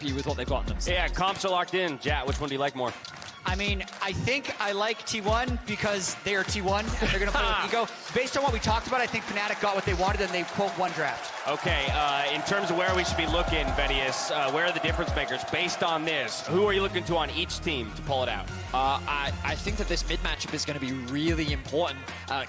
happy with what they've gotten themselves. Yeah, comps are locked in. Jat, which one do you like more? I mean, I think I like T1 because they are T1 and they're going to play with ego. Based on what we talked about, I think Fnatic got what they wanted and they quote one draft. Okay, in terms of where we should be looking, Vedius, where are the difference makers? Based on this, who are you looking to on each team to pull it out? I think that this mid matchup is going to be really important.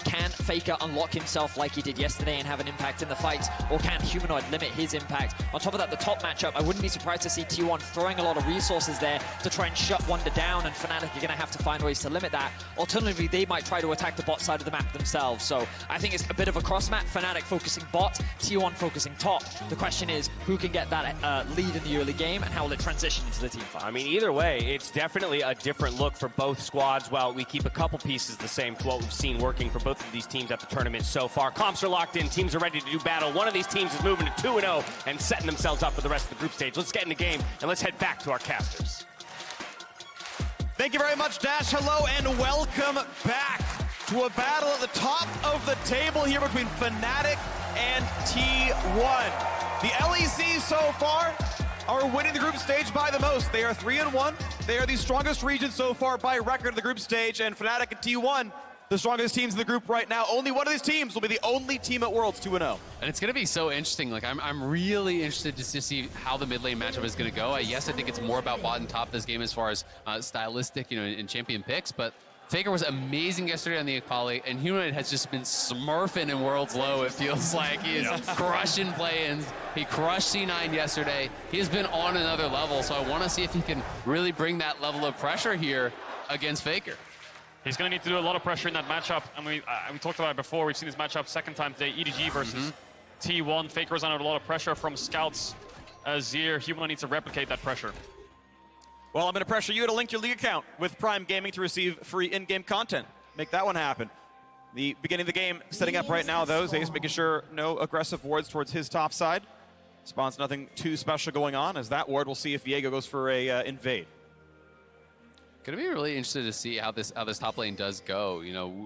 Can Faker unlock himself like he did yesterday and have an impact in the fights, or can Humanoid limit his impact? On top of that, the top matchup, I wouldn't be surprised to see T1 throwing a lot of resources there to try and shut Wunder down, and Fnatic are going to have to find ways to limit that. Alternatively, they might try to attack the bot side of the map themselves. So I think it's a bit of a cross map. Fnatic focusing bot, T1 focusing top. The question is, who can get that lead in the early game, and how will it transition into the team fight? I mean, either way, it's definitely a different look for both squads, while we keep a couple pieces the same to what we've seen working for both of these teams at the tournament so far. Comps are locked in, teams are ready to do battle. One of these teams is moving to 2-0 and setting themselves up for the rest of the group stage. Let's get in the game, and let's head back to our casters. Thank you very much, Dash. Hello and welcome back to a battle at the top of the table here between Fnatic and T1. The LEC so far are winning the group stage by the most. They are 3-1. They are the strongest region so far by record of the group stage, and Fnatic and T1, the strongest teams in the group right now. Only one of these teams will be the only team at Worlds 2-0. And it's going to be so interesting. Like, I'm really interested to see how the mid lane matchup is going to go. Yes, I think it's more about bot and top this game as far as stylistic, in champion picks, but Faker was amazing yesterday on the Akali, and Humanoid has just been smurfing in Worlds Low, it feels like. He is crushing play-ins. He crushed C9 yesterday. He has been on another level, so I want to see if he can really bring that level of pressure here against Faker. He's going to need to do a lot of pressure in that matchup, and we talked about it before. We've seen this matchup second time today, EDG versus T1. Faker is under a lot of pressure from scouts. Azir, Humanoid needs to replicate that pressure. Well, I'm going to pressure you to link your league account with Prime Gaming to receive free in-game content. Make that one happen. The beginning of the game setting up right now, though. Zeus making sure no aggressive wards towards his top side. Spawns nothing too special going on, as that ward, we'll see if Viego goes for a invade. Gonna be really interested to see how this top lane does go.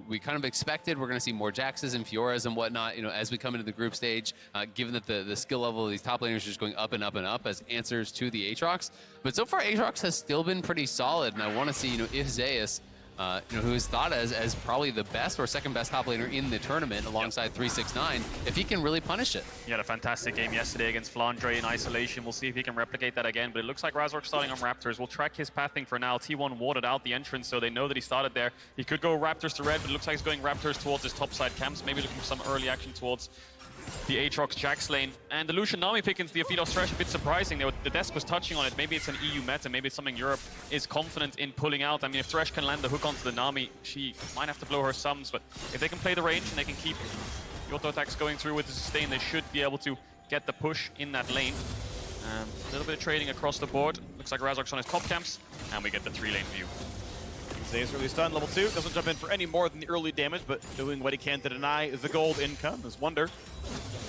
We kind of expected we're gonna see more Jaxes and Fioras and whatnot, as we come into the group stage, given that the skill level of these top laners is just going up and up and up as answers to the Aatrox. But so far, Aatrox has still been pretty solid, and I want to see, if Zeus, who is thought as probably the best or second best top laner in the tournament alongside 369, if he can really punish it. He had a fantastic game yesterday against Flandre in isolation. We'll see if he can replicate that again, but it looks like Razork starting on Raptors. We'll track his pathing for now. T1 warded out the entrance, so they know that he started there. He could go Raptors to red, but it looks like he's going Raptors towards his topside camps, maybe looking for some early action towards the Aatrox Jax lane. And the Lucien Nami pick into the Aphelios Thresh, a bit surprising. The desk was touching on it. Maybe it's an EU meta, maybe it's something Europe is confident in pulling out. I mean, if Thresh can land the hook onto the Nami, she might have to blow her sums, but if they can play the range and they can keep the auto attacks going through with the sustain, they should be able to get the push in that lane. A little bit of trading across the board. Looks like Razork's on his top camps, and we get the 3-lane view. Zeus really stunned, level 2. Doesn't jump in for any more than the early damage, but doing what he can to deny the gold income. As Wunder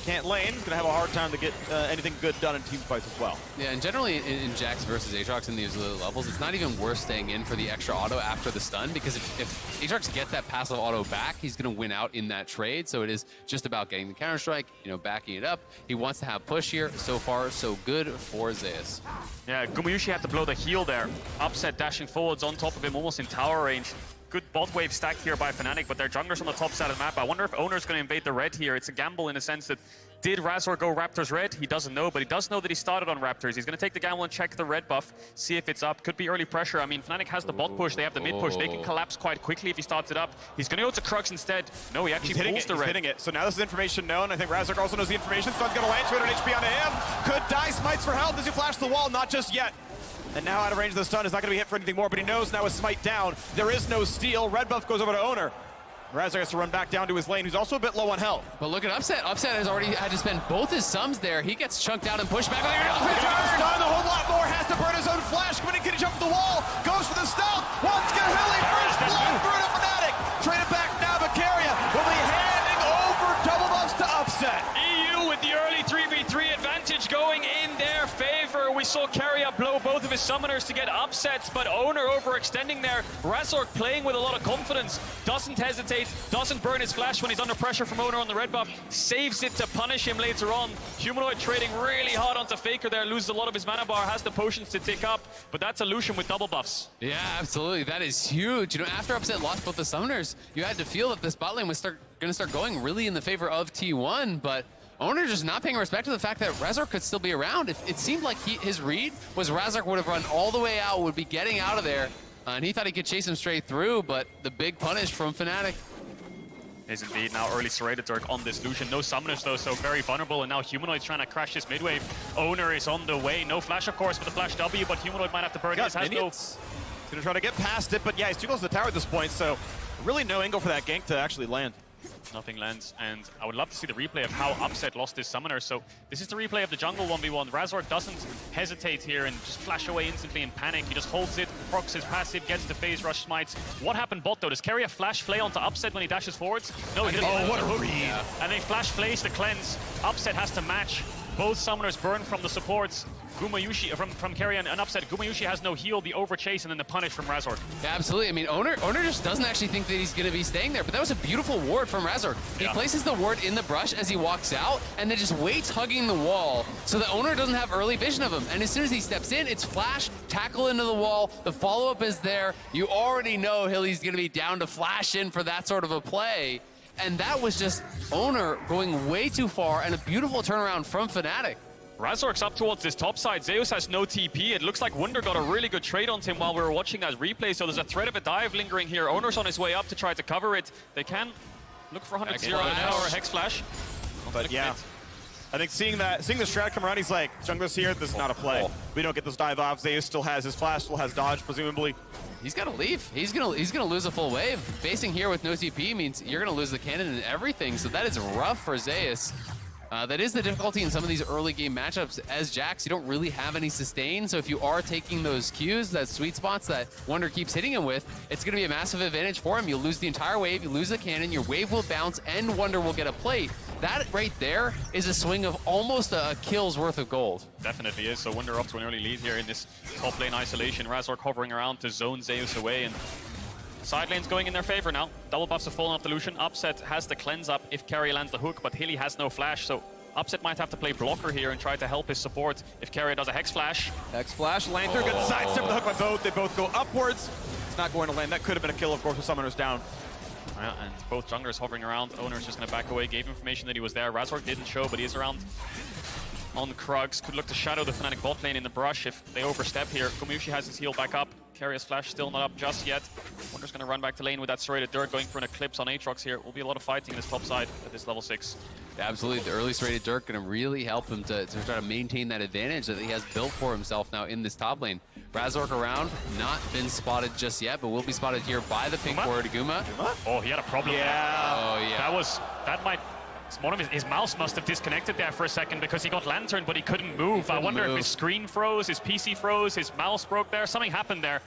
can't lane, he's gonna have a hard time to get anything good done in team fights as well. Yeah, and generally in Jax versus Aatrox in these levels, it's not even worth staying in for the extra auto after the stun, because if Aatrox gets that passive auto back, he's gonna win out in that trade. So it is just about getting the counter strike, backing it up. He wants to have push here. So far, so good for Zeus. Yeah, Gumayusi had to blow the heal there. Upset dashing forwards on top of him, almost in tower range. Good bot wave stacked here by Fnatic, but their jungler's on the top side of the map. I wonder if Oner's going to invade the red here. It's a gamble in a sense that, did Razork go Raptors red? He doesn't know, but he does know that he started on Raptors. He's going to take the gamble and check the red buff, see if it's up. Could be early pressure. I mean, Fnatic has the bot push, they have the mid push. They can collapse quite quickly if he starts it up. He's going to go to Crux instead. No, he actually pulls the red. He's hitting it. So now this is information known. I think Razork also knows the information. Stun's going to land 200 HP onto him. Could die, smites for help. Does he flash the wall? Not just yet. And now out of range of the stun, is not going to be hit for anything more, but he knows now with smite down, there is no steal. Red buff goes over to Oner. Razork has to run back down to his lane, who's also a bit low on health. But look at Upset. Upset has already had to spend both his sums there. He gets chunked out and pushed back. Stun, a whole lot more, has to burn his own flash. Can he jump the wall? Goes for the stealth. Wants to get Hilly. First blood through to Fnatic. Trade it back now, but Keria will be handing over double buffs to Upset. EU with the early 3v3 advantage going in their favor. We saw Keria Keria blow both of his summoners to get upsets, but Oner overextending there. Razork playing with a lot of confidence, doesn't hesitate, doesn't burn his flash when he's under pressure from Oner on the red buff, saves it to punish him later on. Humanoid trading really hard onto Faker there, loses a lot of his mana bar, has the potions to tick up, but that's a Lucian with double buffs. Yeah, absolutely. That is huge. You know, after Upset lost both the summoners, you had to feel that this bot lane was going to start going really in the favor of T1, but Oner just not paying respect to the fact that Razork could still be around. It seemed like his read was Razork would have run all the way out, would be getting out of there, and he thought he could chase him straight through, but the big punish from Fnatic. Is indeed now early serrated Dirk on this Lucian. No summoners though, so very vulnerable, and now Humanoid's trying to crash this mid wave. Oner is on the way. No flash, of course, with the flash W, but Humanoid might have to burn his. Has no... He's gonna try to get past it, but yeah, he's too close to the tower at this point, so really no angle for that gank to actually land. Nothing lands, and I would love to see the replay of how Upset lost his summoner. So this is the replay of the jungle 1v1. Razork doesn't hesitate here and just flash away instantly in panic. He just holds it, procs his passive, gets the phase rush smites. What happened bot though? Does Keria flash flay onto Upset when he dashes forwards? No, he didn't. Oh, what a read. Yeah. And they flash flays to cleanse. Upset has to match. Both summoners burn from the supports. Gumayusi from Keria and Upset. Gumayusi has no heal, the overchase, and then the punish from Razork. Yeah, absolutely. I mean, Oner just doesn't actually think that he's going to be staying there, but that was a beautiful ward from Razork. He places the ward in the brush as he walks out, and then just waits hugging the wall so that Oner doesn't have early vision of him. And as soon as he steps in, it's flash, tackle into the wall, the follow-up is there. You already know he's going to be down to flash in for that sort of a play. And that was just Oner going way too far, and a beautiful turnaround from Fnatic. Razork's up towards this top side. Zeus has no TP. It looks like Wunder got a really good trade on him while we were watching that replay, so there's a threat of a dive lingering here. Oner's on his way up to try to cover it. They can look for 100-0 now or a Hex Flash. But yeah, I think seeing the strat come around, he's like, jungler's here, this is not a play. We don't get this dive off. Zeus still has his flash, still has dodge, presumably. He's got to leave. He's gonna lose a full wave. Facing here with no TP means you're gonna lose the cannon and everything, so that is rough for Zeus. That is the difficulty in some of these early game matchups. As Jax, you don't really have any sustain, so if you are taking those Qs, that sweet spots that Wunder keeps hitting him with, it's going to be a massive advantage for him. You'll lose the entire wave, you lose the cannon, your wave will bounce, and Wunder will get a plate. That right there is a swing of almost a kill's worth of gold. Definitely is. So Wunder up to an early lead here in this top lane isolation. Razork hovering around to zone Zeus away, and side lane's going in their favor now. Double buffs have fallen off the Lucian. Upset has the cleanse up if Keria lands the hook, but Hilly has no flash, so Upset might have to play blocker here and try to help his support if Keria does a Hex Flash. Hex Flash, Lantern, good sidestep with the hook by both. They both go upwards. It's not going to land. That could have been a kill, of course, with Summoners down. Yeah, and both junglers hovering around. Oner's just going to back away, gave information that he was there. Razork didn't show, but he is around on Krugs. Could look to shadow the Fnatic bot lane in the brush if they overstep here. Gumayusi has his heal back up. Keria's flash still not up just yet. Wunder's going to run back to lane with that serrated Dirk, going for an Eclipse on Aatrox here. Will be a lot of fighting in this top side at this level 6. Yeah, absolutely. The early serrated Dirk going to really help him to try to maintain that advantage that he has built for himself now in this top lane. Razork around, not been spotted just yet, but will be spotted here by the pink ward, Guma. Oh, he had a problem there. Oh, yeah. That might... His mouse must have disconnected there for a second because he got Lantern, but he couldn't move. I wonder if his screen froze, his PC froze, his mouse broke there. Something happened there.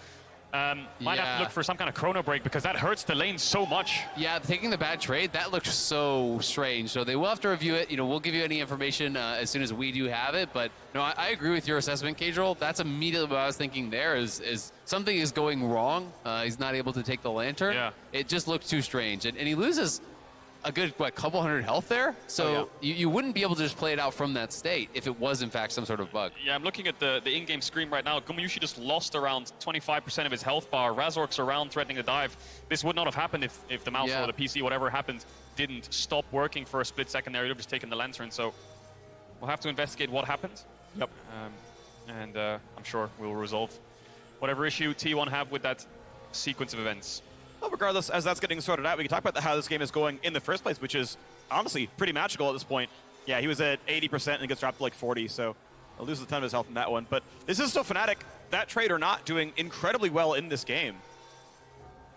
Might have to look for some kind of chrono break because that hurts the lane so much. Yeah, taking the bad trade, that looks so strange. So they will have to review it. You know, we'll give you any information as soon as we do have it. But no, I agree with your assessment, Cadril. That's immediately what I was thinking there is something is going wrong. He's not able to take the Lantern. Yeah. It just looked too strange. And he loses a good, couple hundred health there? So you wouldn't be able to just play it out from that state if it was, in fact, some sort of bug. Yeah, I'm looking at the in-game screen right now. Gumayusi just lost around 25% of his health bar. Razork's around threatening a dive. This would not have happened if the mouse or the PC, whatever happened, didn't stop working for a split second there. He would have just taken the Lantern. So we'll have to investigate what happened. Yep. And I'm sure we'll resolve whatever issue T1 have with that sequence of events. Well, regardless, as that's getting sorted out, we can talk about how this game is going in the first place, which is honestly pretty magical at this point. Yeah, he was at 80% and gets dropped to like 40, so he'll lose a ton of his health in that one. But this is still Fnatic, that trade or not, doing incredibly well in this game.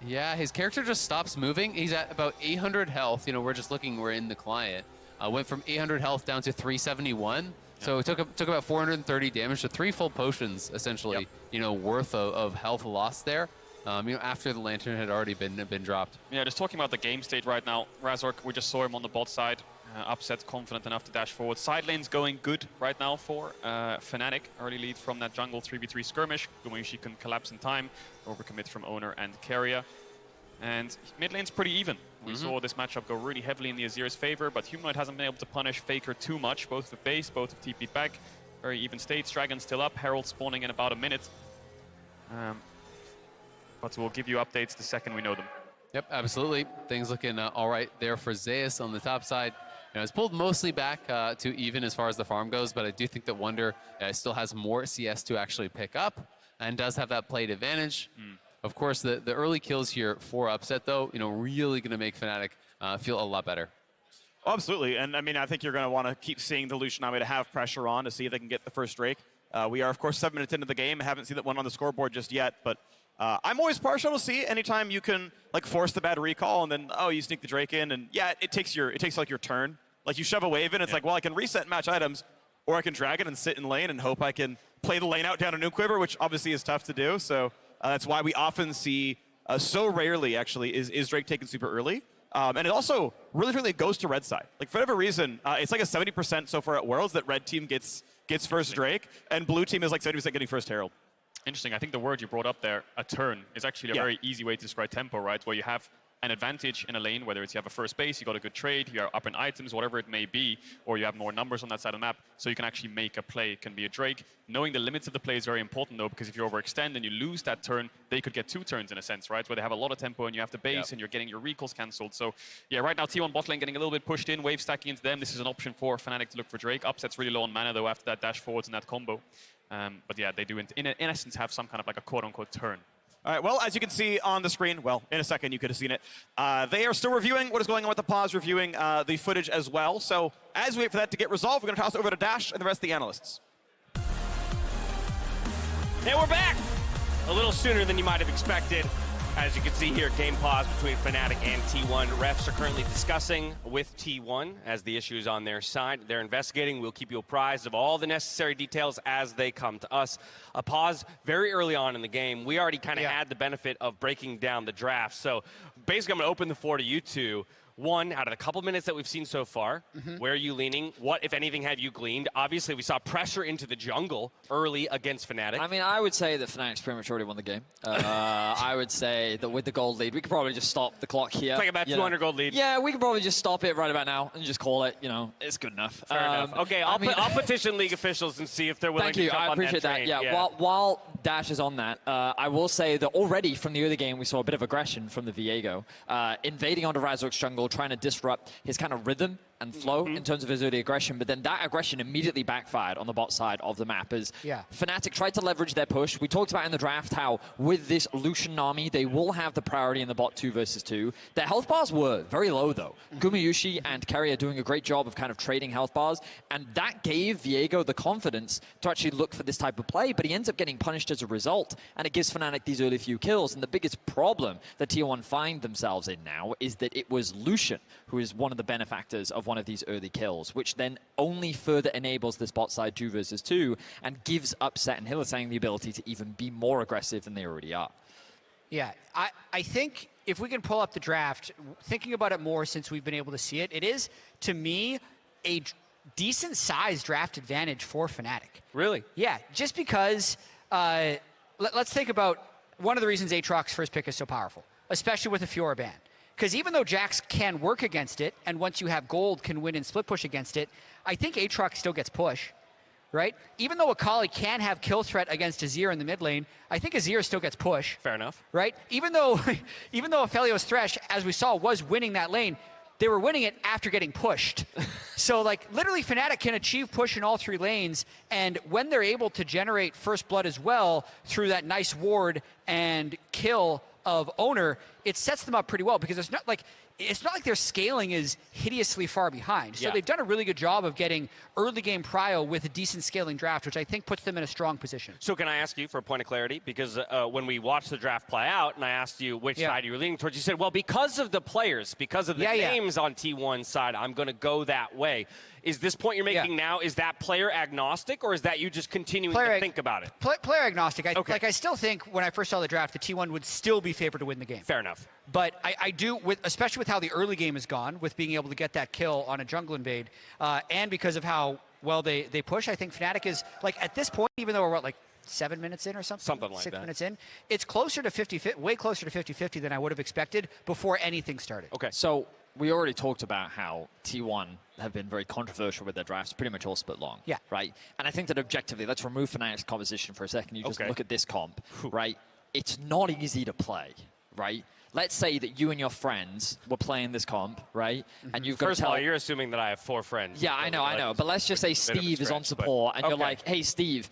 Yeah, his character just stops moving. He's at about 800 health. You know, we're just looking, we're in the client. Went from 800 health down to 371. So it took about 430 damage to 3 full potions, essentially, you know, worth of health lost there. You know, after the Lantern had already been dropped. Yeah, just talking about the game state right now. Razork, we just saw him on the bot side. Upset confident enough to dash forward. Side lane's going good right now for Fnatic. Early lead from that jungle 3v3 skirmish. Gumayusi can collapse in time. Overcommit from Oner and Keria. And mid lane's pretty even. We saw this matchup go really heavily in the Azir's favor, but Humanoid hasn't been able to punish Faker too much. Both with base, both with TP'd back. Very even states. Dragon still up. Herald spawning in about a minute. But we'll give you updates the second we know them. Yep, absolutely. Things looking all right there for Zeus on the top side. You know, it's pulled mostly back to even as far as the farm goes, but I do think that Wunder still has more CS to actually pick up and does have that plate advantage. Of course, the early kills here for Upset, though, you know, really going to make Fnatic feel a lot better. Oh, absolutely, and I mean, I think you're going to want to keep seeing the Lucian Nami to have pressure on to see if they can get the first Drake. We are, of course, 7 minutes into the game. I haven't seen that one on the scoreboard just yet, but I'm always partial to see anytime you can like force the bad recall and then you sneak the Drake in, and yeah, it takes like your turn. Like you shove a wave in, it's like, well, I can reset match items, or I can drag it and sit in lane and hope I can play the lane out down a new quiver, which obviously is tough to do. So that's why we often see so rarely actually is Drake taken super early. And it also really goes to red side. Like for whatever reason, it's like a 70% so far at Worlds that red team gets first Drake, and blue team is like 70% getting first Herald. Interesting. I think the word you brought up there, a turn, is actually a very easy way to describe tempo, right? Where you have an advantage in a lane, whether it's you have a first base, you got a good trade, you are up in items, whatever it may be, or you have more numbers on that side of the map, so you can actually make a play. It can be a Drake. Knowing the limits of the play is very important, though, because if you overextend and you lose that turn, they could get 2 turns in a sense, right? Where they have a lot of tempo and you have the base and you're getting your recalls cancelled. So, yeah, right now T1 bot lane getting a little bit pushed in, wave stacking into them. This is an option for Fnatic to look for Drake. Upset's really low on mana, though, after that dash forwards and that combo. But yeah, they do, in essence, have some kind of like a quote-unquote turn. All right, well, as you can see on the screen, well, in a second you could have seen it, they are still reviewing what is going on with the pause, reviewing the footage as well. So as we wait for that to get resolved, we're going to toss it over to Dash and the rest of the analysts. And we're back! A little sooner than you might have expected. As you can see here, game pause between Fnatic and T1. Refs are currently discussing with T1 as the issue is on their side. They're investigating. We'll keep you apprised of all the necessary details as they come to us. A pause very early on in the game. We already kind of had the benefit of breaking down the draft. So basically, I'm going to open the floor to you two. One, out of the couple minutes that we've seen so far, where are you leaning? What, if anything, have you gleaned? Obviously, we saw pressure into the jungle early against Fnatic. I mean, I would say that Fnatic's pretty much already won the game. I would say that with the gold lead, we could probably just stop the clock here. It's like about 200 gold lead. Yeah, we could probably just stop it right about now and just call it, you know, it's good enough. Fair enough. Okay, I'll petition league officials and see if they're willing to jump I on appreciate that that. train. Yeah. While Dash is on that, I will say that already from the early game, we saw a bit of aggression from the Viego. Invading onto Razork's jungle, trying to disrupt his kind of rhythm and flow in terms of his early aggression, but then that aggression immediately backfired on the bot side of the map as Fnatic tried to leverage their push. We talked about in the draft how with this Lucian Nami, they will have the priority in the bot 2 versus 2. Their health bars were very low though. Gumayusi and Keria doing a great job of kind of trading health bars, and that gave Viego the confidence to actually look for this type of play, but he ends up getting punished as a result, and it gives Fnatic these early few kills. And the biggest problem that T1 find themselves in now is that it was Lucian who is one of the benefactors of one of these early kills, which then only further enables this bot side 2 versus 2 and gives Upset and Hylissang the ability to even be more aggressive than they already are. Yeah, I think if we can pull up the draft, thinking about it more since we've been able to see it, it is, to me, a decent-sized draft advantage for Fnatic. Really? Yeah, just because, let's think about one of the reasons Aatrox first pick is so powerful, especially with a Fiora ban. Because even though Jax can work against it, and once you have gold, can win in split push against it, I think Aatrox still gets push, right? Even though Akali can have kill threat against Azir in the mid lane, I think Azir still gets push. Fair enough. Right? Even though Aphelios Thresh, as we saw, was winning that lane, they were winning it after getting pushed. So, like, literally Fnatic can achieve push in all 3 lanes, and when they're able to generate first blood as well through that nice ward and kill of Oner, it sets them up pretty well because it's not like their scaling is hideously far behind. So they've done a really good job of getting early game prio with a decent scaling draft, which I think puts them in a strong position. So can I ask you for a point of clarity? Because when we watched the draft play out and I asked you which side you were leaning towards, you said, well, because of the players, because of the names on T1's side, I'm going to go that way. Is this point you're making now, is that player agnostic, or is that you just continuing to think about it? Player agnostic. Okay. I still think when I first saw the draft, the T1 would still be favored to win the game. Fair enough. But I do, especially with how the early game has gone, with being able to get that kill on a jungle invade, and because of how well they push, I think Fnatic is, like, at this point, even though we're, what, like, 7 minutes in or something? Something like 6 that. minutes in. It's closer to 50, way closer to 50-50 than I would have expected before anything started. Okay. So we already talked about how T1 have been very controversial with their drafts, pretty much all split long. Yeah. Right? And I think that objectively, let's remove Fnatic's composition for a second. You just look at this comp, right? It's not easy to play, right? Let's say that you and your friends were playing this comp, right? And you've got First to of tell... all, you're assuming that I have 4 friends. Yeah, I know. But let's just say Steve is on support, and you're like, hey, Steve,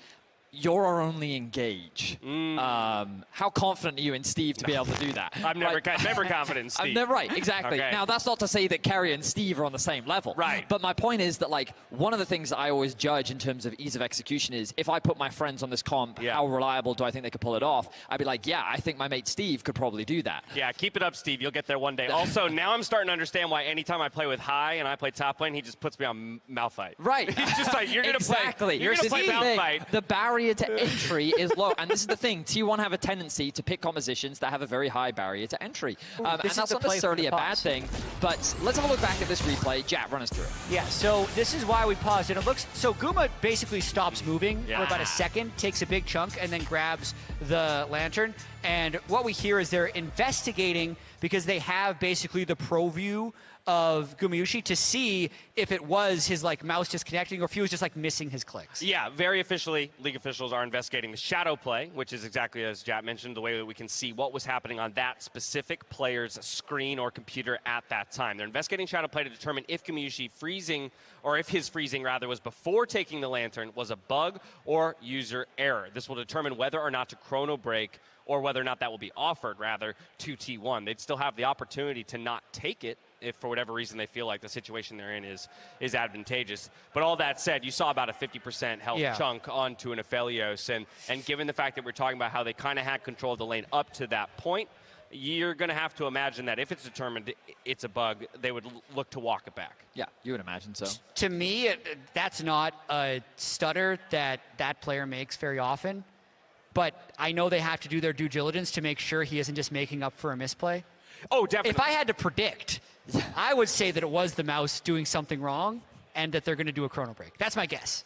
you're our only engage. How confident are you in Steve to be able to do that? I'm never confident in Steve. Right, exactly. Okay. Now, that's not to say that Keria and Steve are on the same level. Right. But my point is that, like, one of the things that I always judge in terms of ease of execution is if I put my friends on this comp, how reliable do I think they could pull it off? I'd be like, yeah, I think my mate Steve could probably do that. Yeah, keep it up, Steve. You'll get there one day. Also, now I'm starting to understand why anytime I play with High and I play top lane, he just puts me on Malphite. Right. He's just like, you're going to play. You're going to play Malphite. The barrier to entry is low. And this is the thing. T1 have a tendency to pick compositions that have a very high barrier to entry. And that's not necessarily a bad thing. But let's have a look back at this replay. Jack, run us through it. Yeah, so this is why we paused. And it looks, so Guma basically stops moving for about a second, takes a big chunk, and then grabs the lantern. And what we hear is they're investigating because they have basically the pro view of Gumayusi to see if it was his, like, mouse disconnecting or if he was just, like, missing his clicks. Yeah, very officially, League officials are investigating the shadow play, which is exactly as Jack mentioned, the way that we can see what was happening on that specific player's screen or computer at that time. They're investigating shadow play to determine if Gumayusi freezing, or if his freezing rather was before taking the lantern, was a bug or user error. This will determine whether or not to chrono break, or whether or not that will be offered rather to T1. They'd still have the opportunity to not take it if for whatever reason they feel like the situation they're in is advantageous. But all that said, you saw about a 50% health chunk onto an Aphelios, and given the fact that we're talking about how they kind of had control of the lane up to that point, you're going to have to imagine that if it's determined it's a bug, they would look to walk it back. Yeah, you would imagine so. To me, that's not a stutter that player makes very often. But I know they have to do their due diligence to make sure he isn't just making up for a misplay. Oh, definitely. If I had to predict, I would say that it was the mouse doing something wrong and that they're going to do a chrono break. That's my guess.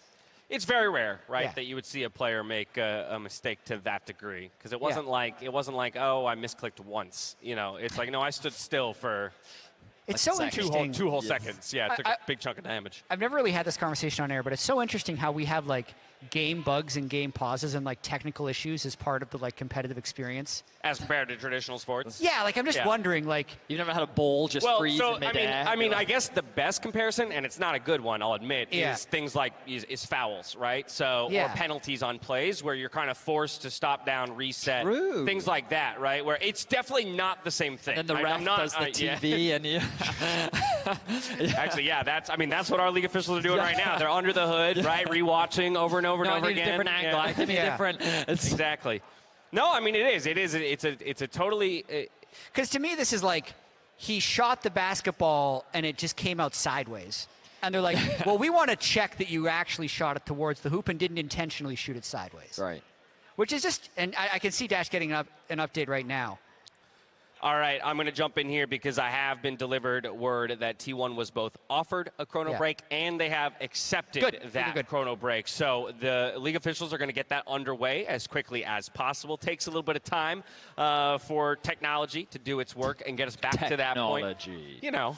It's very rare, right, that you would see a player make a mistake to that degree, because it wasn't like, oh, I misclicked once. You know, it's like, no, I stood still for it's so interesting. Two whole seconds. Yeah, it took a big chunk of damage. I've never really had this conversation on air, but it's so interesting how we have, like, game bugs and game pauses and, like, technical issues as part of the, like, competitive experience. As compared to traditional sports? Yeah, like, I'm just wondering, like... You've never had a ball just freeze in midair? I mean, I guess the best comparison, and it's not a good one, I'll admit, is things like is fouls, right? So, or penalties on plays where you're kind of forced to stop down, reset, things like that, right? Where it's definitely not the same thing. And the ref does the TV and you... Actually, that's what our league officials are doing right now. They're under the hood, right? Rewatching over and over and over again. A different angle. Give me a different... Exactly. No, I mean, it is. It's a totally... Because to me, this is like, he shot the basketball and it just came out sideways. And they're like, well, we want to check that you actually shot it towards the hoop and didn't intentionally shoot it sideways. Right. Which is just, and I can see Dash getting an update right now. All right, I'm going to jump in here because I have been delivered word that T1 was both offered a chrono break and they have accepted that chrono break. So the league officials are going to get that underway as quickly as possible. Takes a little bit of time for technology to do its work and get us back to that point. You know.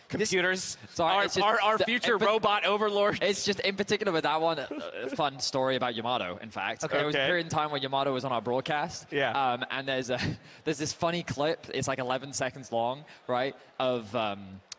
Computers, our future robot overlord. It's just, in particular with that one, a fun story about Yamato, in fact. There was a period in time when Yamato was on our broadcast. Yeah. And there's this funny clip, it's like 11 seconds long, right, of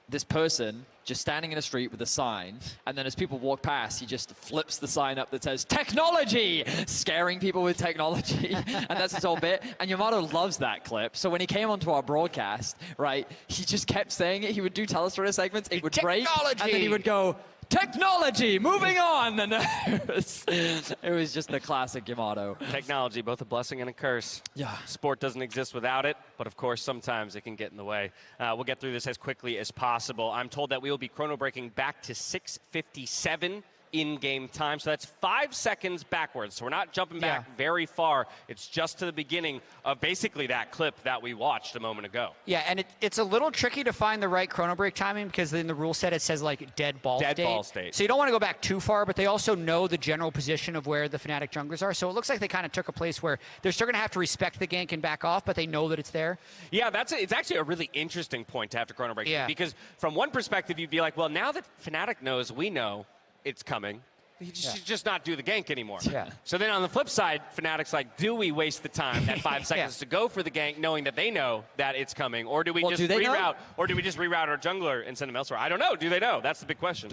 this person just standing in the street with a sign, and then as people walk past, he just flips the sign up that says, technology! Scaring people with technology. And that's his whole bit. And Yamato loves that clip. So when he came onto our broadcast, right, he just kept saying it. He would do telestrator segments, it would break, and then he would go, Technology, moving on. And it was just the classic Yamato. Technology, both a blessing and a curse. Yeah. Sport doesn't exist without it, but of course, sometimes it can get in the way. We'll get through this as quickly as possible. I'm told that we will be chrono breaking back to 6:57 in-game time, so that's 5 seconds backwards. So we're not jumping back very far. It's just to the beginning of basically that clip that we watched a moment ago. Yeah, and it's a little tricky to find the right chrono break timing because in the rule set it says like dead ball state. So you don't want to go back too far, but they also know the general position of where the Fnatic junglers are. So it looks like they kind of took a place where they're still going to have to respect the gank and back off, but they know that it's there. Yeah, it's actually a really interesting point to have to chrono break. Yeah. Because from one perspective, you'd be like, well, now that Fnatic knows, we know it's coming, he should just not do the gank anymore. Yeah. So then on the flip side, Fnatic's like, do we waste the time, that 5 seconds to go for the gank, knowing that they know that it's coming? Or do we just reroute? Or do we just reroute our jungler and send them elsewhere? I don't know. Do they know? That's the big question.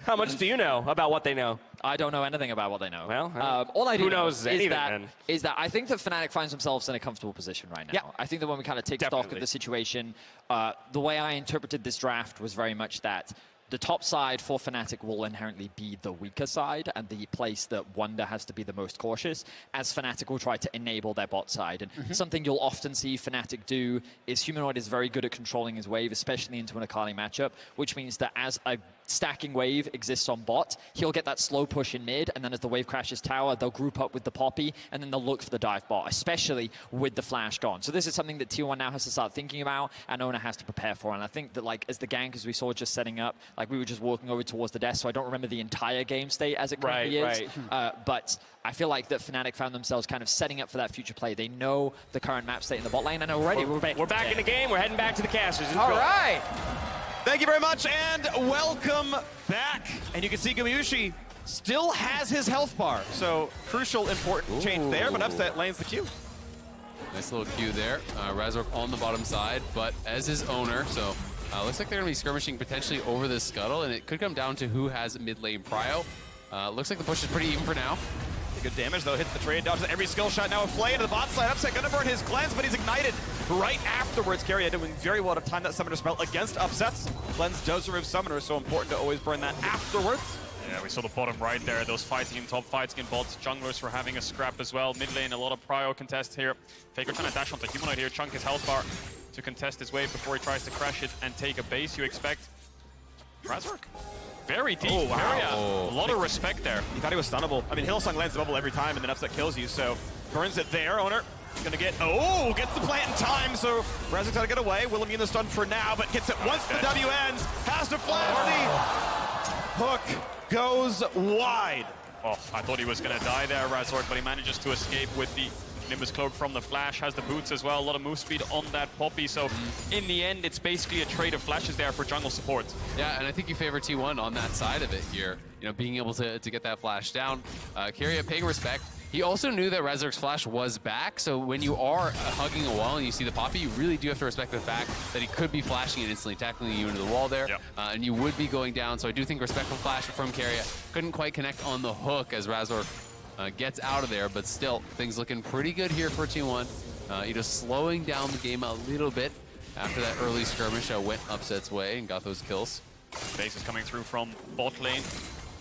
How much do you know about what they know? I don't know anything about what they know. Well, all I do who know knows anything, is that I think that Fnatic finds themselves in a comfortable position right now. Yeah. I think that when we kind of take stock of the situation, the way I interpreted this draft was very much that the top side for Fnatic will inherently be the weaker side and the place that Wunder has to be the most cautious, as Fnatic will try to enable their bot side. And something you'll often see Fnatic do is Humanoid is very good at controlling his wave, especially into an Akali matchup, which means that as a stacking wave exists on bot, he'll get that slow push in mid, and then as the wave crashes tower, they'll group up with the Poppy, and then they'll look for the dive bot, especially with the flash gone. So this is something that T1 now has to start thinking about, and Oner has to prepare for. And I think that, like, as the gank, as we saw just setting up, like, we were just walking over towards the desk, so I don't remember the entire game state as it currently is. But I feel like that Fnatic found themselves kind of setting up for that future play. They know the current map state in the bot lane, and already we're back in the game. We're heading back to the casters. All right. Thank you very much, and welcome back. And you can see Gumayusi still has his health bar, so crucial, important change there, but Upset lanes the Q. Nice little Q there. Razork on the bottom side, but as is Oner, so looks like they're going to be skirmishing potentially over this scuttle, and it could come down to who has mid lane prio. Looks like the push is pretty even for now. Good damage, though. Hits the trade, dodges every skill shot. Now a flay into the bot side. Upset gonna burn his cleanse, but he's ignited right afterwards. Keria doing very well to time that summoner spell against Upsets. Cleanse does remove summoner, so important to always burn that afterwards. Yeah, we saw the bottom right there, those fighting in top, fighting in bots, junglers for having a scrap as well. Mid lane, a lot of prio contests here. Faker trying to dash onto Humanoid here, chunk his health bar to contest his wave before he tries to crash it and take a base. You expect Razork. Very deep. Oh, wow. Keria, a lot of respect there. He thought he was stunnable. I mean, Hylissang lands the bubble every time, and then Upset kills you, so burns it there. Oner gonna get, gets the plant in time, so Razork's gotta get away. Will immune the stun for now, but gets it once the W ends. Has to flash. Hook goes wide. Oh, I thought he was gonna die there, Razork, but he manages to escape with the Nimbus Cloak from the flash, has the boots as well, a lot of move speed on that Poppy, so in the end, it's basically a trade of flashes there for jungle support. Yeah, and I think you favor T1 on that side of it here, you know, being able to get that flash down. Keria paying respect. He also knew that Razork's flash was back, so when you are hugging a wall and you see the Poppy, you really do have to respect the fact that he could be flashing and instantly tackling you into the wall there, and you would be going down, so I do think respectful flash from Keria. Couldn't quite connect on the hook as Razork gets out of there, but still, things looking pretty good here for T1. You know, slowing down the game a little bit after that early skirmish went Upset's way and got those kills. Base is coming through from bot lane.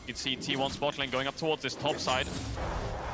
You'd see T1's bot lane going up towards this top side.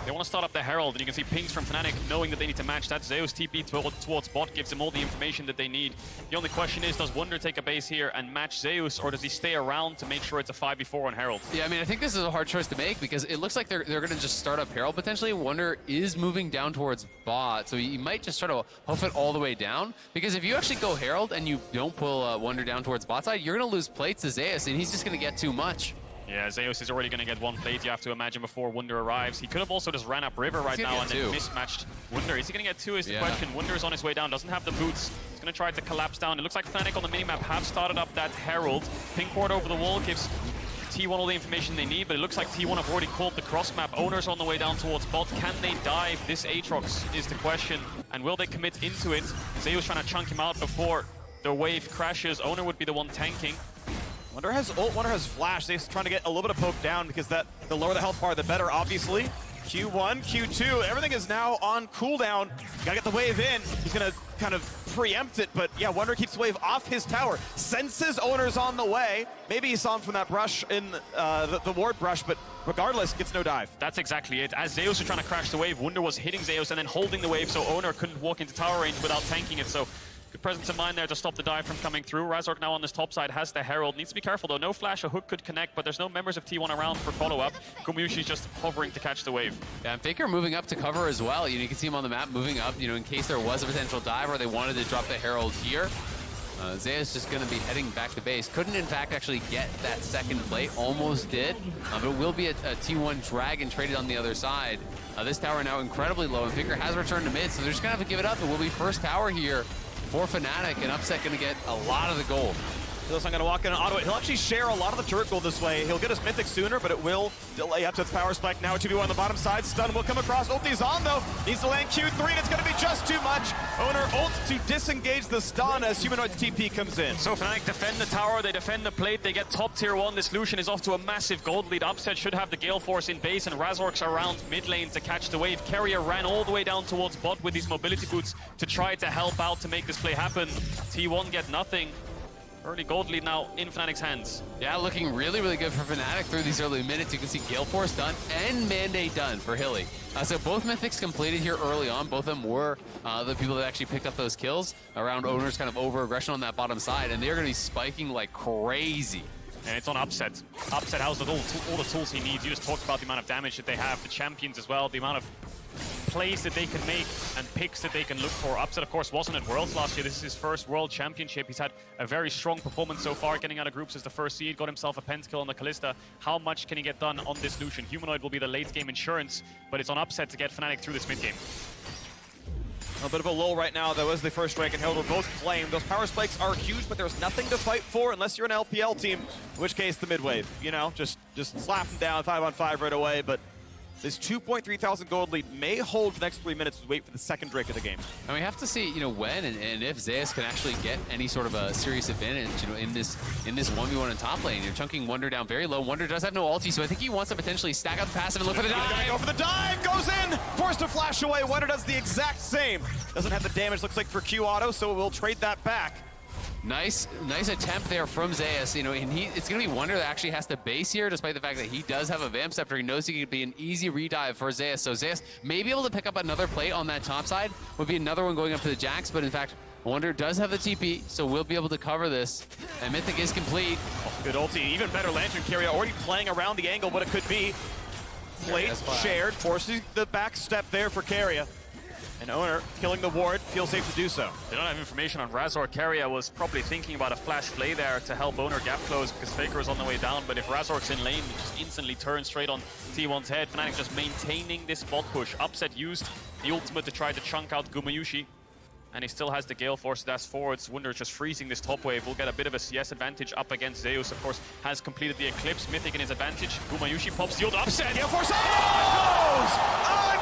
They want to start up the Herald, and you can see pings from Fnatic knowing that they need to match that. Zeus TP towards bot gives them all the information that they need. The only question is, does Wunder take a base here and match Zeus, or does he stay around to make sure it's a 5v4 on Herald? Yeah, I mean, I think this is a hard choice to make because it looks like they're going to just start up Herald potentially. Wunder is moving down towards bot, so you might just try to hoof it all the way down, because if you actually go Herald and you don't pull Wunder down towards bot side, you're going to lose plates to Zeus, and he's just going to get too much. Yeah, Zeus is already going to get one plate, you have to imagine, before Wunder arrives. He could have also just ran up river right now and then mismatched Wunder. Is he going to get two is the question. Wunder is on his way down, doesn't have the boots. He's going to try to collapse down. It looks like Fnatic on the minimap have started up that Herald. Pink ward over the wall gives T1 all the information they need, but it looks like T1 have already called the cross map. Oner's on the way down towards bot. Can they dive this Aatrox is the question, and will they commit into it? Zeus trying to chunk him out before the wave crashes. Oner would be the one tanking. Wunder has ult, Wunder has flash. They're trying to get a little bit of poke down because the lower the health bar, the better, obviously. Q1, Q2, everything is now on cooldown. Gotta get the wave in. He's gonna kind of preempt it, but yeah, Wunder keeps the wave off his tower. Senses Oner's on the way. Maybe he saw him from that brush in the ward brush, but regardless, gets no dive. That's exactly it. As Zeus was trying to crash the wave, Wunder was hitting Zeus and then holding the wave, so Oner couldn't walk into tower range without tanking it. So good presence of mind there to stop the dive from coming through. Razork now on this top side has the Herald. Needs to be careful though. No flash, a hook could connect, but there's no members of T1 around for follow-up. Gumayusi's just hovering to catch the wave. Yeah, and Faker moving up to cover as well. You can see him on the map moving up, in case there was a potential dive or they wanted to drop the Herald here. Zeus just going to be heading back to base. Couldn't, in fact, actually get that second plate. Almost did. But it will be a T1 Dragon traded on the other side. This tower now incredibly low, and Faker has returned to mid, so they're just going to have to give it up. It will be first tower here for Fnatic, and Upset going to get a lot of the gold. Hylissang gonna walk in and auto it. He'll actually share a lot of the turret gold this way. He'll get his mythic sooner, but it will delay Upset's power spike. Now a 2v1 on the bottom side. Stun will come across. Ulti's on though. Needs to land Q3, and it's gonna be just too much. Oner ults to disengage the stun as Humanoid's TP comes in. So Fnatic defend the tower, they defend the plate, they get top tier 1. This Lucien is off to a massive gold lead. Upset should have the Gale Force in base, and Razork's around mid lane to catch the wave. Keria ran all the way down towards bot with these mobility boots to try to help out to make this play happen. T1 get nothing. Early gold lead now in Fnatic's hands. Yeah, looking really, really good for Fnatic through these early minutes. You can see Gale Force done and Mandate done for Hilly. So both Mythics completed here early on. Both of them were the people that actually picked up those kills around Oner's kind of over-aggression on that bottom side, and they're going to be spiking like crazy. And it's on Upset. Upset has all the tools he needs. You just talked about the amount of damage that they have, the champions as well, the amount of plays that they can make and picks that they can look for. Upset, of course, wasn't at Worlds last year. This is his first World Championship. He's had a very strong performance so far, getting out of groups as the first seed, got himself a pentakill on the Kalista. How much can he get done on this Lucien? Humanoid will be the late-game insurance, but it's on Upset to get Fnatic through this mid-game. A bit of a lull right now, though, as the first Drake and Herald were both claimed. Those power spikes are huge, but there's nothing to fight for unless you're an LPL team, in which case the mid wave. Just slap them down 5-on-5 right away, but this 2.3 thousand gold lead may hold for the next 3 minutes as we wait for the second Drake of the game. And we have to see, when and if Zeus can actually get any sort of a serious advantage, in this 1v1 in top lane. You're chunking Wunder down very low. Wunder does have no ulti, so I think he wants to potentially stack up the passive and look for the dive. Go for the dive, goes in, forced to flash away. Wunder does the exact same. Doesn't have the damage, looks like, for Q auto, so we'll trade that back. Nice attempt there from Zeus, and it's going to be Wunder that actually has to base here, despite the fact that he does have a Vamp Scepter. He knows he could be an easy redive for Zeus, so Zeus may be able to pick up another plate on that top side. Would be another one going up to the Jax, but in fact, Wunder does have the TP, so we'll be able to cover this, and Mythic is complete. Oh, good ulti, even better Lantern Keria, already playing around the angle, what it could be. Plate shared, forcing the back step there for Keria. And Oner, killing the ward, feels safe to do so. They don't have information on Razork. Keria was probably thinking about a flash play there to help Oner gap close because Faker is on the way down. But if Razork's in lane, he just instantly turns straight on T1's head. Fnatic just maintaining this bot push. Upset used the ultimate to try to chunk out Gumayusi. And he still has the Gale Force dash forwards. Wunder just freezing this top wave. We'll get a bit of a CS advantage up against Zeus. Of course, has completed the Eclipse. Mythic in his advantage. Gumayusi pops the ult. Upset. Gale Force goes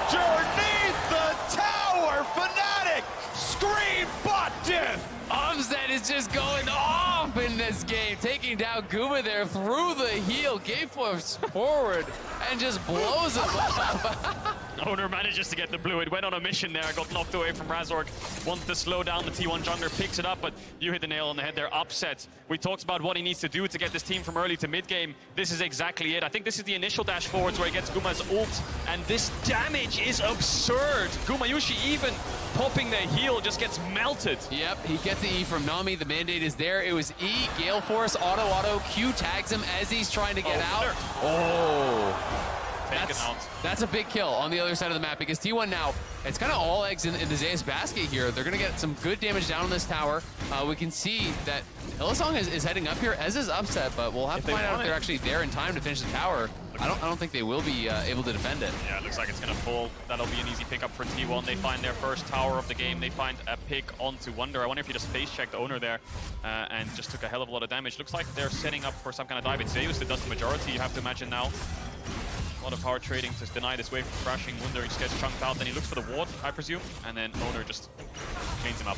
underneath the tower. Fnatic scream bot death. Upset is just going off in this game, taking down Guma there through the heel, Gale Force forward, and just blows him up. Oner manages to get the blue. It went on a mission there, got knocked away from Razork. Wanted to slow down the T1 jungler, picks it up, but you hit the nail on the head there. Upset. We talked about what he needs to do to get this team from early to mid-game. This is exactly it. I think this is the initial dash forwards where he gets Guma's ult, and this damage is absurd. Gumayusi even popping the heal just gets melted. Yep, he gets the E from Nami. The mandate is there. It was E, Gale Force, auto, Q tags him as he's trying to get out. Oh. That's a big kill on the other side of the map because T1 now, it's kind of all eggs in the Zeus basket here. They're going to get some good damage down on this tower. We can see that Hylissang is heading up here, as is Upset, but we'll have to find out if they're actually there in time to finish the tower. I don't think they will be able to defend it. Yeah, it looks like it's going to fall. That'll be an easy pickup for T1. They find their first tower of the game. They find a pick onto Wunder. I wonder if he just face-checked Oner there and just took a hell of a lot of damage. Looks like they're setting up for some kind of dive. It's Zeus that does the majority, you have to imagine now. A lot of power trading to deny this wave from crashing. Wunder just gets chunked out, then he looks for the ward, I presume, and then Oner just chains him up.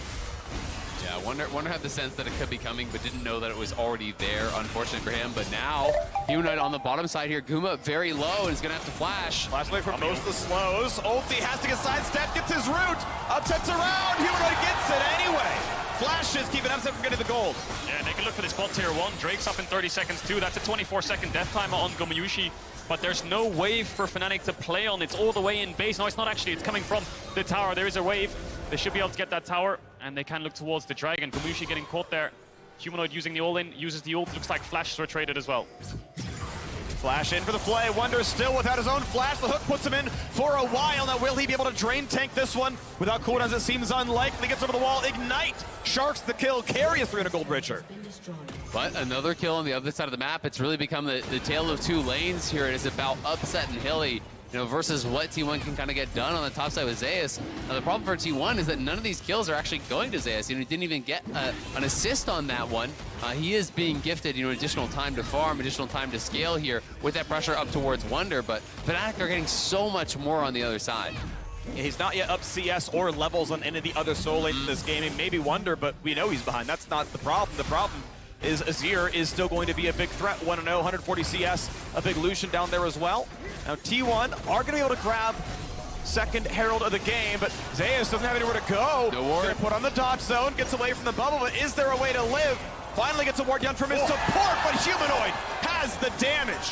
Yeah, Wunder had the sense that it could be coming, but didn't know that it was already there, unfortunately for him. But now, Humanoid on the bottom side here, Guma very low, and is going to have to flash. Flash away from most of the slows. Ulti has to get sidestep, gets his root. Upsets around, Humanoid gets it anyway. Flashes, keeping Upset from getting the gold. Yeah, take a look for this bot tier 1. Drake's up in 30 seconds too. That's a 24-second death timer on Gumayusi. But there's no wave for Fnatic to play on. It's all the way in base. No, it's not actually. It's coming from the tower. There is a wave. They should be able to get that tower, and they can look towards the dragon. Gumayusi getting caught there. Humanoid using the all-in, uses the ult. Looks like flashes were traded as well. Flash in for the play. Wunder still without his own flash. The hook puts him in for a while. Now, will he be able to drain tank this one? Without cooldowns, it seems unlikely. Gets over the wall. Ignite. Sharks the kill. Keria 300 gold bridger. But another kill on the other side of the map. It's really become the tale of two lanes here. It is about Upset and Hilly, versus what T1 can kind of get done on the top side with Zeus. Now, the problem for T1 is that none of these kills are actually going to Zeus. He didn't even get an assist on that one. He is being gifted, additional time to farm, additional time to scale here with that pressure up towards Wunder, but Fnatic are getting so much more on the other side. He's not yet up CS or levels on any of the other solo lanes in this game. He may be Wunder, but we know he's behind. That's not the problem. The problem is Azir is still going to be a big threat. 1-0, 140 CS, a big Lucien down there as well. Now T1 are going to be able to grab second Herald of the game, but Zeus doesn't have anywhere to go. No ward. Gonna put on the dodge zone, gets away from the bubble, but is there a way to live? Finally gets a ward down from his support, but Humanoid has the damage.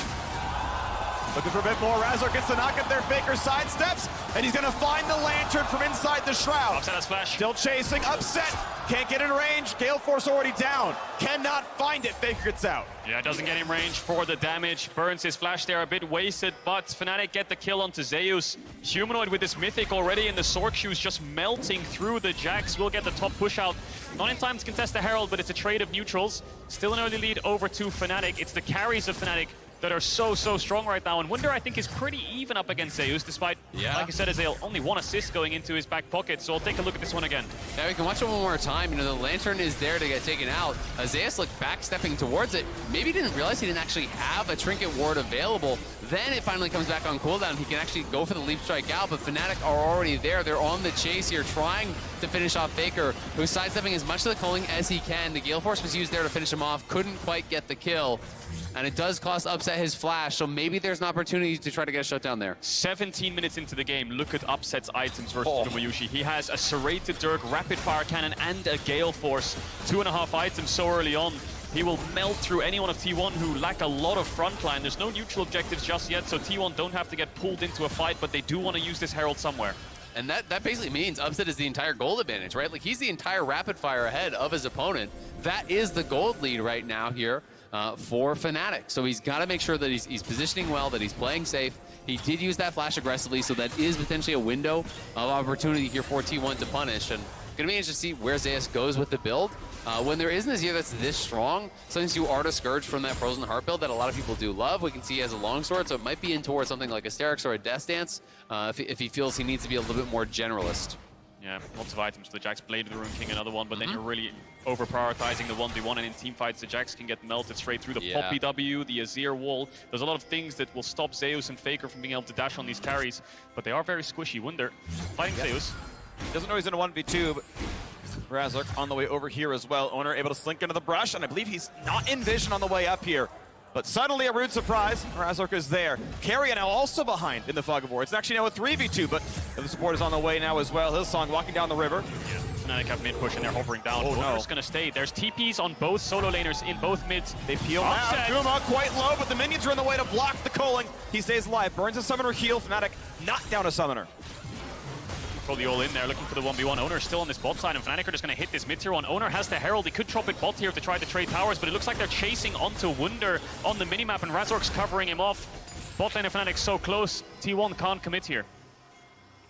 Looking for a bit more. Razork gets the knock at their Faker, sidesteps, and he's gonna find the lantern from inside the shroud. Upset has flash. Still chasing, Upset, can't get in range. Gale Force already down, cannot find it. Faker gets out. Yeah, doesn't get in range for the damage. Burns his flash there, a bit wasted, but Fnatic get the kill onto Zeus. Humanoid with this Mythic already in the Sork shoes, just melting through the Jax. Will get the top push out. Not in time to contest the Herald, but it's a trade of neutrals. Still an early lead over to Fnatic. It's the carries of Fnatic that are so strong right now. And Wunder, I think, is pretty even up against Zeus, despite, like I said, Azale, only one assist going into his back pocket. So I'll take a look at this one again. Yeah, we can watch it one more time. The lantern is there to get taken out. Zeus looked back stepping towards it. Maybe didn't realize he didn't actually have a trinket ward available. Then it finally comes back on cooldown. He can actually go for the leap strike out, but Fnatic are already there. They're on the chase here, trying to finish off Faker, who's sidestepping as much of the culling as he can. The Gale Force was used there to finish him off. Couldn't quite get the kill. And it does cost Upset his flash, so maybe there's an opportunity to try to get a shutdown there. 17 minutes into the game, look at Upset's items versus Gumayusi. He has a Serrated Dirk, Rapid Fire Cannon, and a Gale Force. 2.5 items so early on. He will melt through anyone of T1 who lack a lot of frontline. There's no neutral objectives just yet, so T1 don't have to get pulled into a fight, but they do want to use this Herald somewhere. And that basically means Upset is the entire gold advantage, right? Like, he's the entire rapid fire ahead of his opponent. That is the gold lead right now here for Fnatic. So he's got to make sure that he's positioning well, that he's playing safe. He did use that flash aggressively, so that is potentially a window of opportunity here for T1 to punish. And going to be interesting to see where Zeus goes with the build. When there isn't a Azir that's this strong, sometimes you are discouraged from that Frozen Heart build that a lot of people do love. We can see he has a longsword, so it might be in towards something like Asterix or a Death Dance if he feels he needs to be a little bit more generalist. Yeah, lots of items for the Jax. Blade of the Rune King, another one, but then you're really over-prioritizing the 1v1, and in teamfights, the Jax can get melted straight through the Poppy W, the Azir wall. There's a lot of things that will stop Zeus and Faker from being able to dash on these carries, but they are very squishy. Wunder fighting Zeus. Doesn't know he's in a 1v2, but Razork on the way over here as well. Oner able to slink into the brush, and I believe he's not in vision on the way up here. But suddenly a rude surprise, Razork is there. Keria now also behind in the Fog of War. It's actually now a 3v2, but the support is on the way now as well. Hylissang walking down the river. Yeah, Fnatic have mid push and they're hovering down. Wunder's gonna stay. There's TPs on both solo laners in both mids. They peel now. Guma quite low, but the minions are in the way to block the culling. He stays alive. Burns a summoner heal. Fnatic not down a summoner. The all in there, looking for the 1v1. Oner still on this bot side, and Fnatic are just going to hit this mid-tier one. Oner has the Herald. He could drop it bot here to try to trade towers, but it looks like they're chasing onto Wunder on the minimap, and Razork's covering him off. Bot lane of Fnatic so close. T1 can't commit here.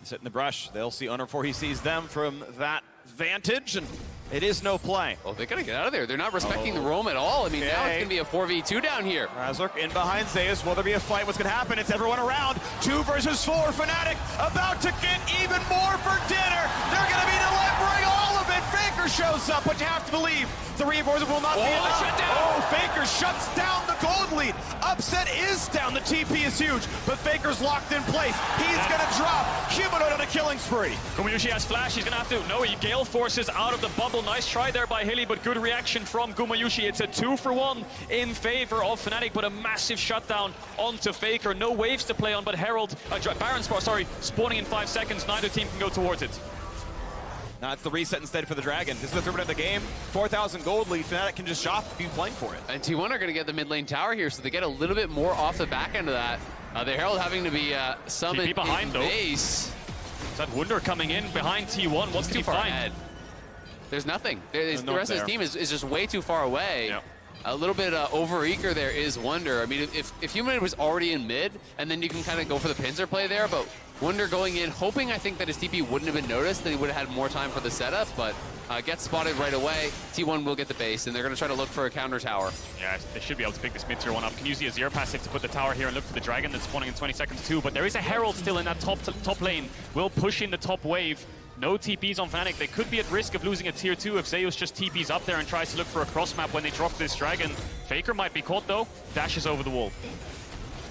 Sit in the brush. They'll see Oner before he sees them from that vantage, and it is no play. Oh, they gotta get out of there. They're not respecting the roam at all. I mean, now it's gonna be a 4v2 down here. Razork in behind Zeus. Will there be a fight? What's gonna happen? It's everyone around. 2 versus 4. Fnatic about to get even more for dinner. They're gonna be delivering all of it. Faker shows up, but you have to believe the reinforcement will not be enough. Shut down. Oh, Faker shuts down the gold lead. Upset is down. The TP is huge, but Faker's locked in place. He's going to drop Humanoid on a killing spree. Gumayusi has flash, he's gonna have to, no, he gale forces out of the bubble. Nice try there by Hilly, but good reaction from Gumayusi. It's a 2-for-1 in favor of Fnatic, but a massive shutdown onto Faker. No waves to play on, but Herald, Baron, spawning in 5 seconds. Neither team can go towards it. Now it's the reset instead for the Dragon. This is the third minute of the game. 4,000 gold lead. Fnatic can just shop if you're playing for it. And T1 are going to get the mid lane tower here, so they get a little bit more off the back end of that. The Herald having to be summoned behind, in though. base. Is that Wunder coming in behind T1? What's Too he far find? ahead. There's nothing. The no rest of there. his team is just way too far away. Yep. A little bit over-eager there is Wunder. I mean, if Humanoid was already in mid, and then you can kind of go for the pincer play there, but Wunder going in, hoping I think that his TP wouldn't have been noticed, that he would have had more time for the setup, but gets spotted right away. T1 will get the base, and they're going to try to look for a counter tower. Yeah, they should be able to pick this mid-tier one up. Can use the Azir passive to put the tower here and look for the Dragon that's spawning in 20 seconds too, but there is a Herald still in that top lane. Will push in the top wave. No TPs on Fnatic. They could be at risk of losing a tier 2 if Zeus just TPs up there and tries to look for a cross map when they drop this Dragon. Faker might be caught though. Dashes over the wall.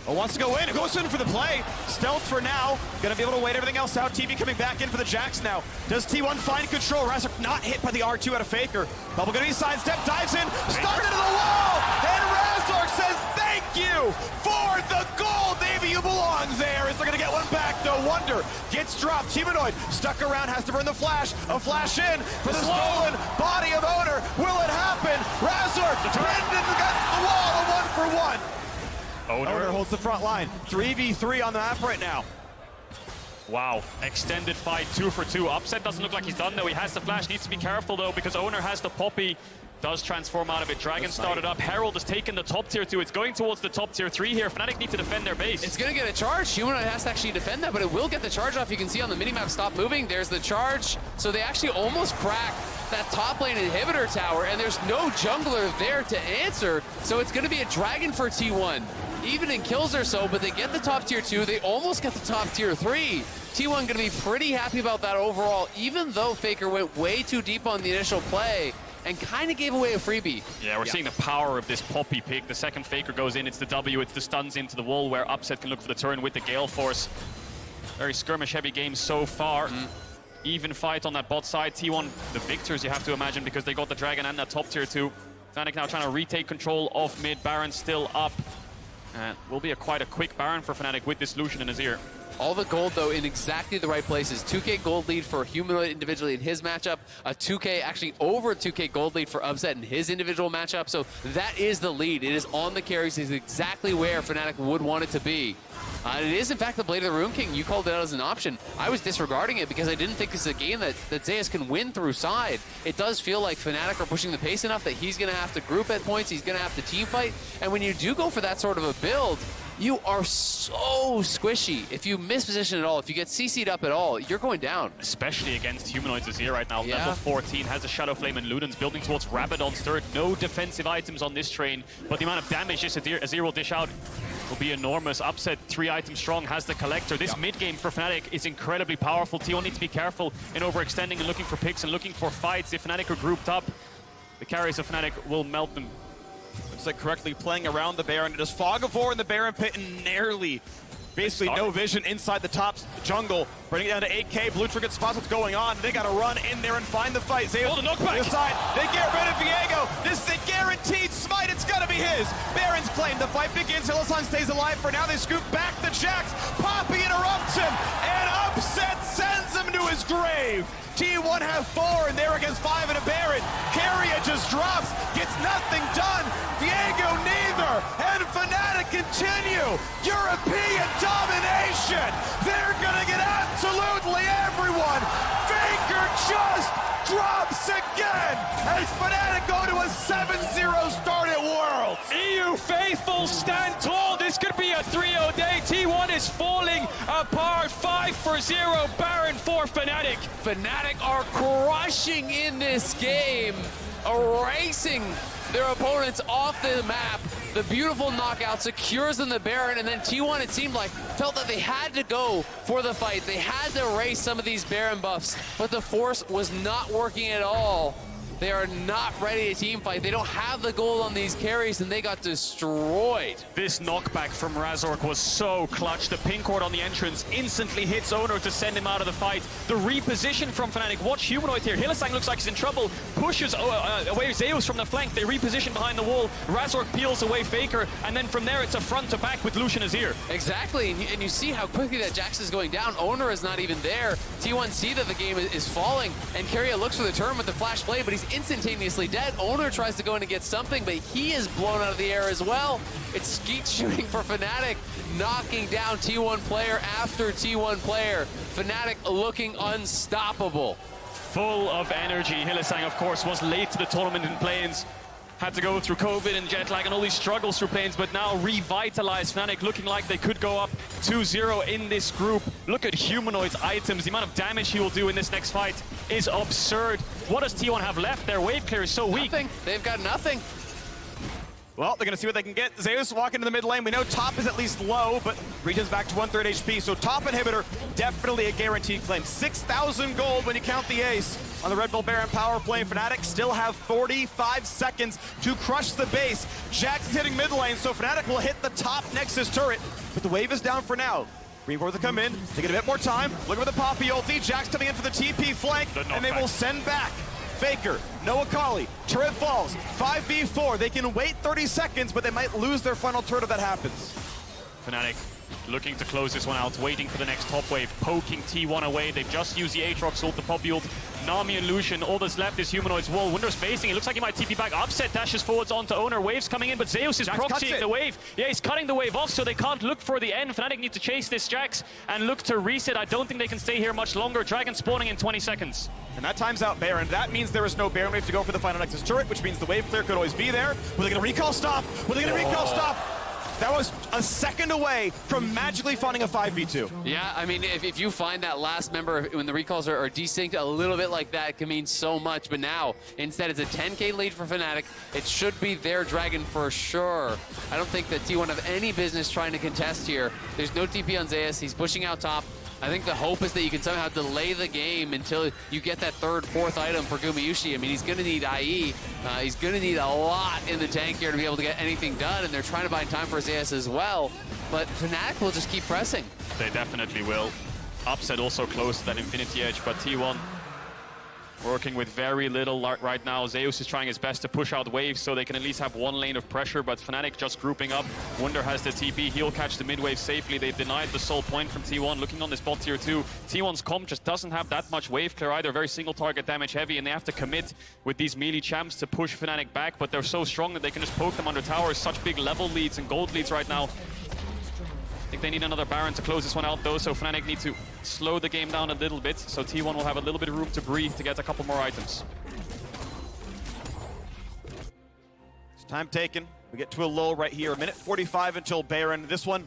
Oh, wants to go in. Goes in for the play. Stealth for now. Gonna be able to wait everything else out. TV coming back in for the Jax now. Does T1 find control? Razork not hit by the R2 out of Faker. Bubble gonna be sidestep. Dives in. Stuck into the wall. And Razork says thank you for the gold. Maybe you belong there. Is they're gonna get one back though. Wunder gets dropped. Humanoid stuck around. Has to burn the flash. A flash in for the stolen body of Oner. Will it happen? Razork pinned against the wall. A 1-for-1. Oner holds the front line. 3v3 on the map right now. Wow, extended fight, 2-for-2. Upset doesn't look like he's done though. He has the flash, needs to be careful though because Oner has the poppy. Does transform out of it. Dragon started up. Herald has taken the top tier 2. It's going towards the top tier 3 here. Fnatic need to defend their base. It's going to get a charge. Humanoid has to actually defend that, but it will get the charge off. You can see on the minimap, stop moving. There's the charge. So they actually almost crack that top lane inhibitor tower, and there's no jungler there to answer. So it's going to be a Dragon for T1. Even in kills or so, but they get the top tier 2. They almost get the top tier 3. T1 going to be pretty happy about that overall, even though Faker went way too deep on the initial play and kind of gave away a freebie. Yeah, we're seeing the power of this poppy pick. The second Faker goes in, it's the W, it's the stuns into the wall where Upset can look for the turn with the Gale Force. Very skirmish-heavy game so far. Even fight on that bot side. T1, the victors, you have to imagine, because they got the Dragon and that top tier 2. Fnatic now trying to retake control of mid. Baron still up. Will be quite a quick Baron for Fnatic with this Lucien and Azir. All the gold, though, in exactly the right places. 2K gold lead for Humanoid individually in his matchup. A 2K, actually over 2K gold lead for Upset in his individual matchup. So that is the lead. It is on the carries. It's exactly where Fnatic would want it to be. It is, in fact, the Blade of the Rune King. You called it out as an option. I was disregarding it because I didn't think this is a game that Zeus can win through side. It does feel like Fnatic are pushing the pace enough that he's going to have to group at points. He's going to have to team fight. And when you do go for that sort of a build, you are so squishy. If you misposition at all, if you get CC'd up at all, you're going down. Especially against Humanoid's Azir right now. Level 14 has a Shadow Flame and Luden's building towards Rabadon's third. No defensive items on this train, but the amount of damage this Azir will dish out will be enormous. Upset 3 items strong, has the Collector. This mid game for Fnatic is incredibly powerful. T1 needs to be careful in overextending and looking for picks and looking for fights. If Fnatic are grouped up, the carries of Fnatic will melt them. Looks like correctly playing around the Baron. It is Fog of War in the Baron pit and nearly basically no vision inside the top jungle. Bringing it down to 8K. Blue Trinket spots what's going on. They got to run in there and find the fight. Zeus, the knockback. This side. They get rid of Viego. This is a guaranteed smite. It's got to be his. Baron's claim. The fight begins. Hylissang stays alive for now. They scoop back the Jax. Poppy interrupts him. And Upset sends him to his grave. T1 have 4, and they're against 5 in a Baron. Keria just drops, gets nothing done. Viego neither, and Fnatic continue. European domination. They're gonna get absolutely everyone. Faker just drops again as Fnatic go to a 7-0 start at Worlds. EU faithful stand tall. This could be a 3-0 day. T1 is falling apart. 5-0 Baron for Fnatic. Fnatic are crushing in this game, erasing their opponents off the map. The beautiful knockout secures them the Baron, and then T1, it seemed like, felt that they had to go for the fight. They had to race some of these Baron buffs, but the force was not working at all. They are not ready to team fight. They don't have the gold on these carries, and they got destroyed. This knockback from Razork was so clutch. The pink ward on the entrance instantly hits Oner to send him out of the fight. The reposition from Fnatic. Watch Humanoid here. Hylissang looks like he's in trouble. Pushes away Zeus from the flank. They reposition behind the wall. Razork peels away Faker, and then from there it's a front to back with Lucien Azir. Exactly, and you see how quickly that Jax is going down. Oner is not even there. T1 see that the game is falling, and Keria looks for the turn with the flash blade, but he's instantaneously dead. Oner tries to go in and get something, but he is blown out of the air as well. It's skeet shooting for Fnatic, knocking down T1 player after T1 player. Fnatic looking unstoppable. Full of energy. Hylissang, of course, was late to the tournament in Plains. Had to go through COVID and jet lag and all these struggles through Plains, but now revitalized. Fnatic looking like they could go up 2-0 in this group. Look at Humanoid's items. The amount of damage he will do in this next fight is absurd. What does T1 have left? Their wave clear is so weak. Nothing. They've got nothing. Well, they're going to see what they can get. Zeus walking into the mid lane. We know top is at least low, but region's back to 1/3 HP. So top inhibitor, definitely a guaranteed claim. 6,000 gold when you count the ace on the Red Bull Baron power play. Fnatic still have 45 seconds to crush the base. Jax is hitting mid lane, so Fnatic will hit the top Nexus turret, but the wave is down for now. Reinforce to come in, they get a bit more time. Look at the Poppy ulti. Jax coming in for the TP flank, and they will send back Faker, no Akali, turret falls, 5v4. They can wait 30 seconds, but they might lose their final turret if that happens. Fnatic looking to close this one out, waiting for the next top wave, poking T1 away. They've just used the Aatrox ult, the Poppy ult. Nami and Lucien, all that's left is Humanoid's wall. Wunder's facing, it looks like he might TP back. Upset dashes forwards onto Oner, waves coming in, but Zeus is Jax proxying the wave. Yeah, he's cutting the wave off, so they can't look for the end. Fnatic need to chase this Jax and look to reset. I don't think they can stay here much longer. Dragon spawning in 20 seconds. And that times out Baron. That means there is no Baron wave to go for the final Nexus turret, which means the wave clear could always be there. Were they going to recall stop? Were they going to recall stop? That was a second away from magically finding a 5v2. Yeah, I mean, if you find that last member, when the recalls are desynced a little bit like that, it can mean so much. But now, instead, it's a 10k lead for Fnatic. It should be their Dragon for sure. I don't think that T1 have any business trying to contest here. There's no TP on Zeus. He's pushing out top. I think the hope is that you can somehow delay the game until you get that third, fourth item for Gumayusi. I mean, he's going to need IE. He's going to need a lot in the tank here to be able to get anything done, and they're trying to buy time for Zeus as well. But Fnatic will just keep pressing. They definitely will. Upset also close to that Infinity Edge, but T1 working with very little right now. Zeus is trying his best to push out waves so they can at least have one lane of pressure, but Fnatic just grouping up. Wunder has the TP, he'll catch the mid wave safely. They've denied the soul point from T1. Looking on this bot tier 2, T1's comp just doesn't have that much wave clear either. Very single target damage heavy, and they have to commit with these melee champs to push Fnatic back, but they're so strong that they can just poke them under towers. Such big level leads and gold leads right now. I think they need another Baron to close this one out though, so Fnatic need to slow the game down a little bit, so T1 will have a little bit of room to breathe to get a couple more items. It's time taken. We get to a lull right here. 1:45 until Baron. This one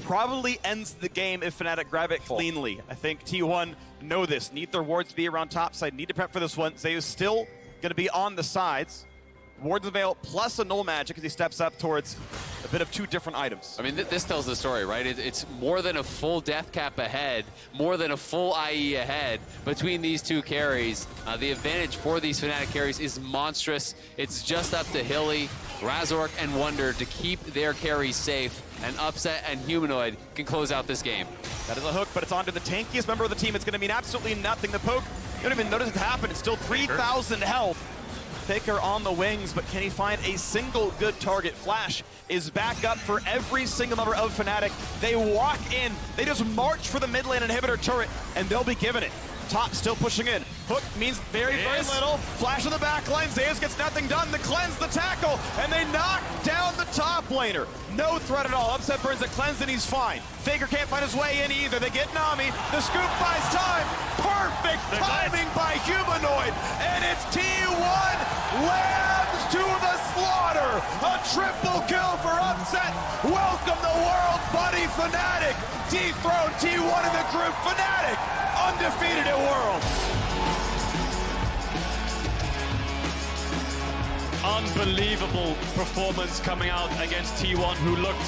probably ends the game if Fnatic grab it cleanly. I think T1 know this. Need their wards to be around top side. Need to prep for this one. Zeus still going to be on the sides. Wards of Veil plus a null magic as he steps up towards a bit of two different items. I mean, this tells the story, right? It's more than a full death cap ahead, more than a full IE ahead between these two carries. The advantage for these Fnatic carries is monstrous. It's just up to Hilly, Razork, and Wunder to keep their carries safe, and Upset and Humanoid can close out this game. That is a hook, but it's onto the tankiest member of the team. It's going to mean absolutely nothing. The poke, you don't even notice it happen. It's still 3,000 health. Faker on the wings, but can he find a single good target? Flash is back up for every single member of Fnatic. They walk in, they just march for the mid lane inhibitor turret, and they'll be given it. Top still pushing in. Hook means very little. Flash on the back line. Zeus gets nothing done. The cleanse, the tackle, and they knock down the top laner. No threat at all. Upset burns the cleanse, and he's fine. Faker can't find his way in either. They get Nami. The scoop buys time. Perfect timing by Humanoid, and it's T1 lambs to the slaughter. A triple kill for Upset. Welcome the world, buddy Fnatic. Dethrone T1 in the group. Fnatic undefeated at Worlds. unbelievable performance coming out against T1, who looked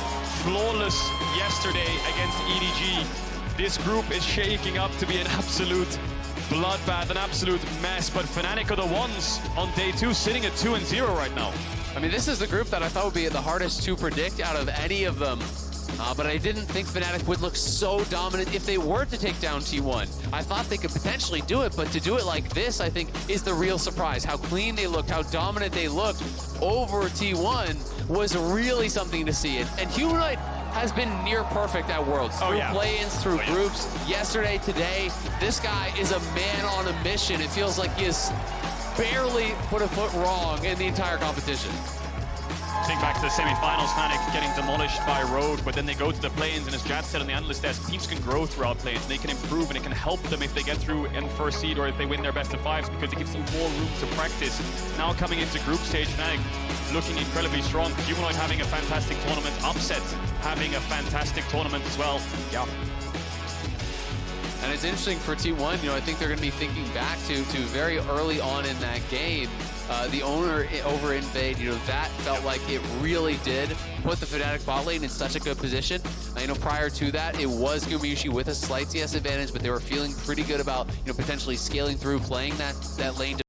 flawless yesterday against EDG. This group is shaking up to be an absolute bloodbath, an absolute mess, but Fnatic are the ones on day 2 sitting at 2-0 right now. I mean, this is the group that I thought would be the hardest to predict out of any of them. But I didn't think Fnatic would look so dominant if they were to take down T1. I thought they could potentially do it, but to do it like this, I think, is the real surprise. How clean they looked, how dominant they looked over T1 was really something to see. And Humanoid has been near perfect at Worlds. Through play-ins, through groups, yesterday, today. This guy is a man on a mission. It feels like he has barely put a foot wrong in the entire competition. Think back to the semi-finals, Fnatic getting demolished by Rogue, but then they go to the play-ins, and as Jad said on the analyst desk, teams can grow throughout play-ins. They can improve, and it can help them if they get through in first seed or if they win their best of 5s, because it gives them more room to practice. Now coming into group stage, Fnatic looking incredibly strong. Humanoid having a fantastic tournament. Upset having a fantastic tournament as well. Yeah. And it's interesting for T1, you know, I think they're going to be thinking back to very early on in that game. The Oner over invade, you know, that felt like it really did put the Fnatic bot lane in such a good position. You know, prior to that, it was Gumayusi with a slight CS advantage, but they were feeling pretty good about, you know, potentially scaling through, playing that lane